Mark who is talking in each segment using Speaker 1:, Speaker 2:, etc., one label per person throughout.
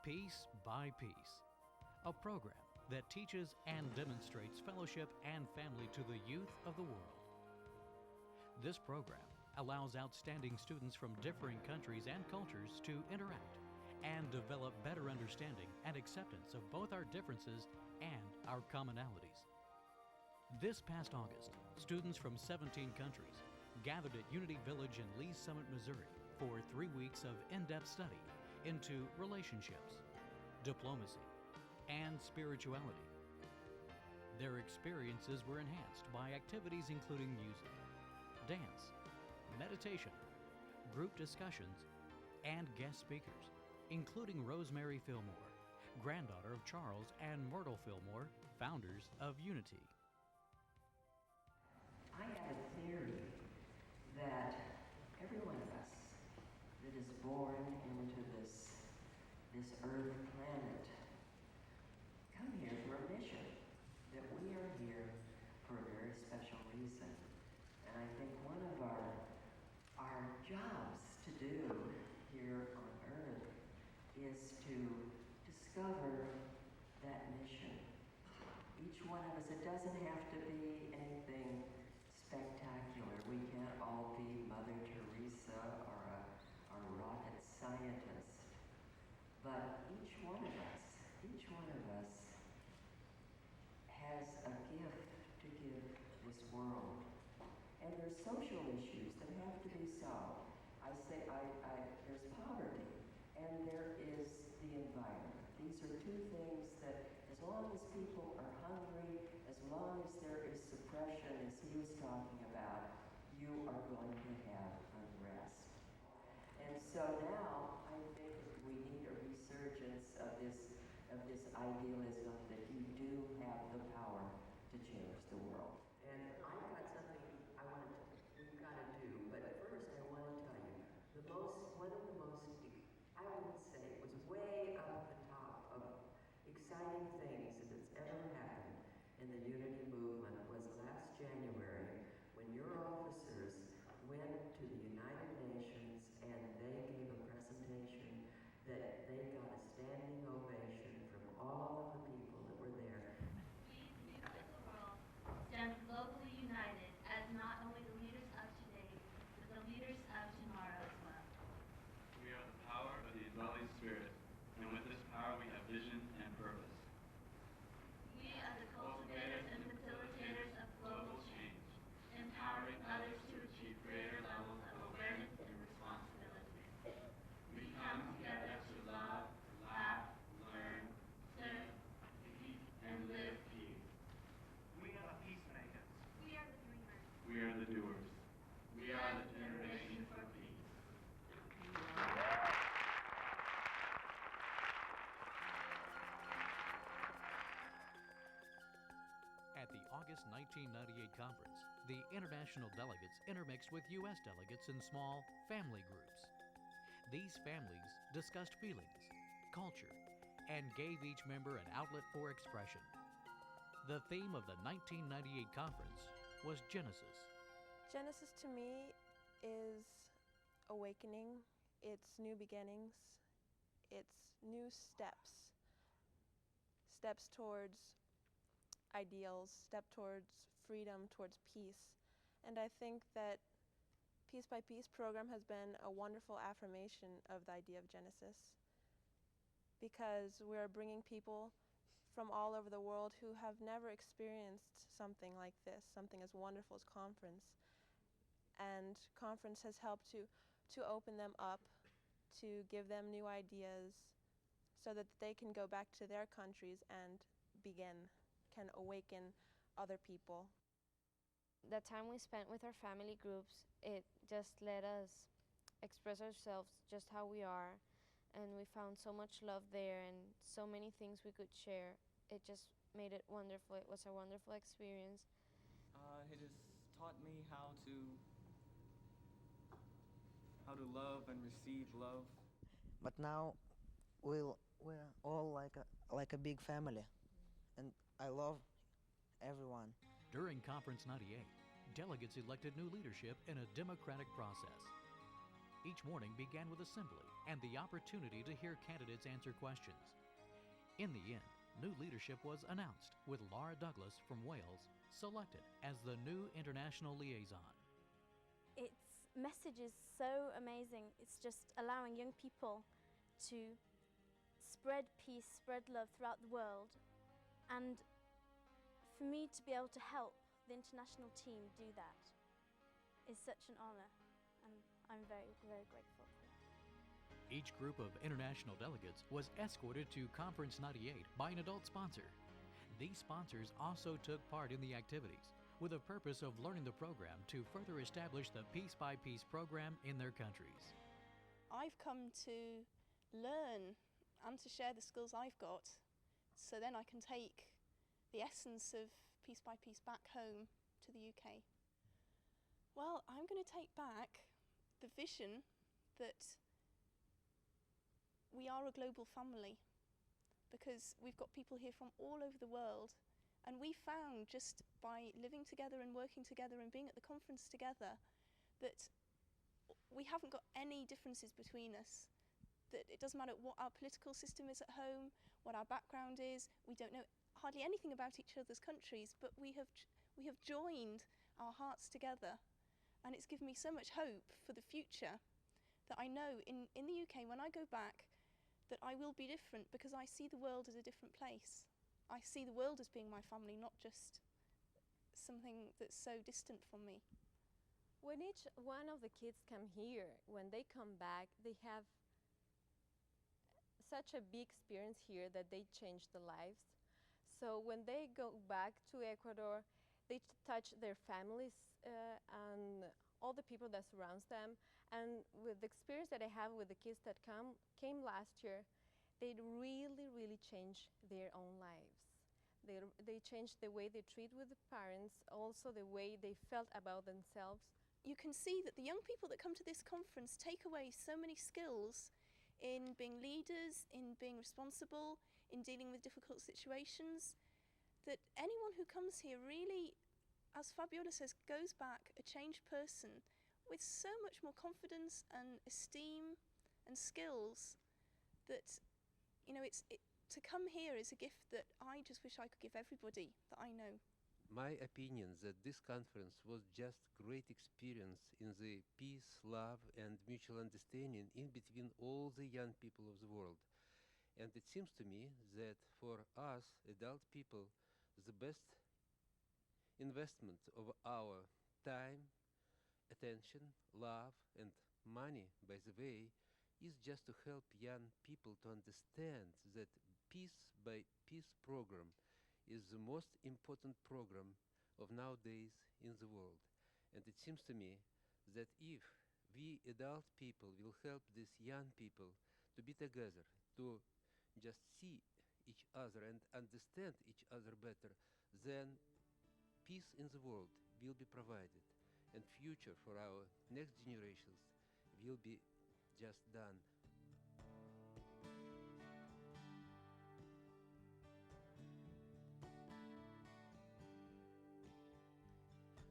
Speaker 1: Piece by Piece, a program that teaches and demonstrates fellowship and family to the youth of the world. This program allows outstanding students from differing countries and cultures to interact and develop better understanding and acceptance of both our differences and our commonalities. This past August, students from 17 countries gathered at Unity Village in Lee's Summit, Missouri for 3 weeks of in-depth study into relationships, diplomacy, and spirituality. Their experiences were enhanced by activities including music, dance, meditation, group discussions, and guest speakers, including Rosemary Fillmore, granddaughter of Charles and Myrtle Fillmore, founders of Unity.
Speaker 2: I have a theory that every one of us that is born into this earth planet come here for a mission, that we are here for a very special reason. And I think one of our jobs to do here on earth is to discover that mission. Each one of us, it doesn't have to be anything spectacular. We can't all be Mother Teresa or a rocket scientist. But each one of us has a gift to give this world. And there's social issues that have to be solved. There's poverty, and there is the environment. These are two things that, as long as people are hungry, as long as there is suppression, as he was talking about, you are going to have unrest. And so now, I think we need a resurgence of this idealism that you do have the power to change the world. And I've got something we've got to do, but first I want to tell you, one of the most, I would say, it was way up the top of exciting things that has ever happened in the Unity movement was last January when your officers went to the United Nations and they gave a presentation that they got a standing ovation from all of the people that were there.
Speaker 3: We, the youth of the world, stand globally united as not only the leaders of today, but the leaders of tomorrow as well.
Speaker 4: We are the power of the indwelling spirit, and with this power we have vision and purpose.
Speaker 3: We are the cultivators and facilitators of global change, empowering others to achieve greater levels of awareness and responsibility. We come together to love, laugh, learn, serve, eat, and live peace.
Speaker 5: We are the peacemakers.
Speaker 3: We are the dreamers.
Speaker 4: We are the doers. We are the generation for peace.
Speaker 1: At the August 1998 conference, the international delegates intermixed with U.S. delegates in small family groups. These families discussed feelings, culture, and gave each member an outlet for expression. The theme of the 1998 conference was Genesis.
Speaker 6: Genesis to me is awakening, it's new beginnings, it's new steps towards ideals, step towards freedom, towards peace. And I think that Piece by Piece program has been a wonderful affirmation of the idea of Genesis, because we're bringing people from all over the world who have never experienced something like this, something as wonderful as conference. And conference has helped to open them up, to give them new ideas so that they can go back to their countries and can awaken other people.
Speaker 7: The time we spent with our family groups, it just let us express ourselves just how we are, and we found so much love there and so many things we could share. It just made it wonderful. It was a wonderful experience.
Speaker 8: It has taught me how to love and receive love.
Speaker 9: But now we're all like a big family, and I love everyone.
Speaker 1: During Conference 98, delegates elected new leadership in a democratic process. Each morning began with assembly and the opportunity to hear candidates answer questions. In the end, new leadership was announced, with Laura Douglas from Wales selected as the new international liaison.
Speaker 10: Its message is so amazing. It's just allowing young people to spread peace, spread love throughout the world. And for me to be able to help the international team do that is such an honor, and I'm very, very grateful.
Speaker 1: Each group of international delegates was escorted to Conference 98 by an adult sponsor. These sponsors also took part in the activities with a purpose of learning the program to further establish the Piece by Piece program in their countries.
Speaker 11: I've come to learn and to share the skills I've got, so then I can take the essence of Piece by Piece back home to the UK. Well, I'm going to take back the vision that we are a global family, because we've got people here from all over the world, and we found just by living together and working together and being at the conference together that we haven't got any differences between us, that it doesn't matter what our political system is at home, what our background is. We don't know hardly anything about each other's countries, but we have joined our hearts together, and it's given me so much hope for the future that I know in the UK, when I go back, that I will be different, because I see the world as a different place. I see the world as being my family, not just something that's so distant from me.
Speaker 12: When each one of the kids come here, when they come back, they have such a big experience here that they change their lives. So when they go back to Ecuador, they touch their families and all the people that surrounds them. And with the experience that I have with the kids that came last year, they really, really change their own lives. They change the way they treat with the parents, also the way they felt about themselves.
Speaker 11: You can see that the young people that come to this conference take away so many skills in being leaders, in being responsible, in dealing with difficult situations, that anyone who comes here really, as Fabiola says, goes back a changed person with so much more confidence and esteem and skills that, you know, to come here is a gift that I just wish I could give everybody that I know.
Speaker 13: My opinion that this conference was just great experience in the peace, love and mutual understanding in between all the young people of the world. And it seems to me that for us adult people, the best investment of our time, attention, love and money, by the way, is just to help young people to understand that Piece by Piece program is the most important program of nowadays in the world. And it seems to me that if we adult people will help these young people to be together, to just see each other and understand each other better, then peace in the world will be provided, and future for our next generations will be just done.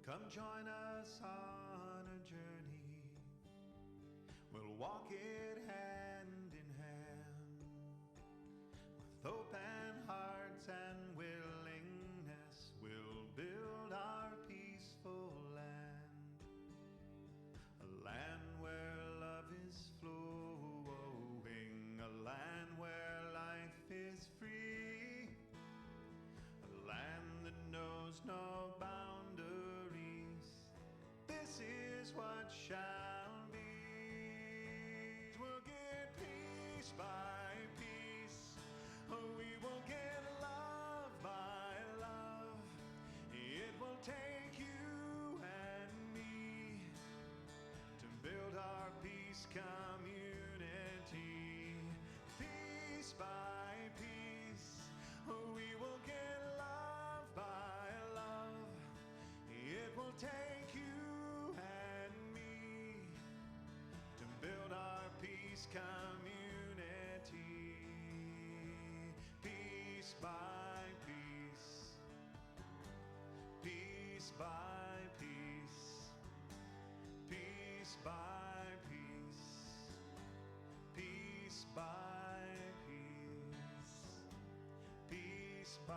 Speaker 14: Come join us on a journey. We'll walk it hand in hand. With open hearts and willingness, we'll build our peaceful land. A land where love is flowing, a land where life is free, a land that knows no boundaries. This is what shall be. We'll get peace by peace. We will get love by love. It will take you and me to build our peace community. Peace by peace. We will get love by love. It will take you and me to build our peace community. Peace by peace. Peace by peace. Peace by peace. by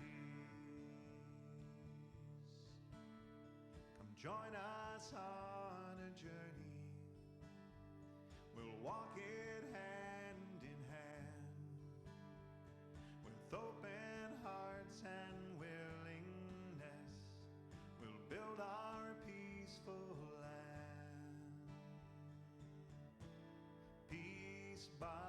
Speaker 14: peace. Come join us on a journey. We'll walk it hand in hand with open hearts and willingness. We'll build our peaceful land. Peace by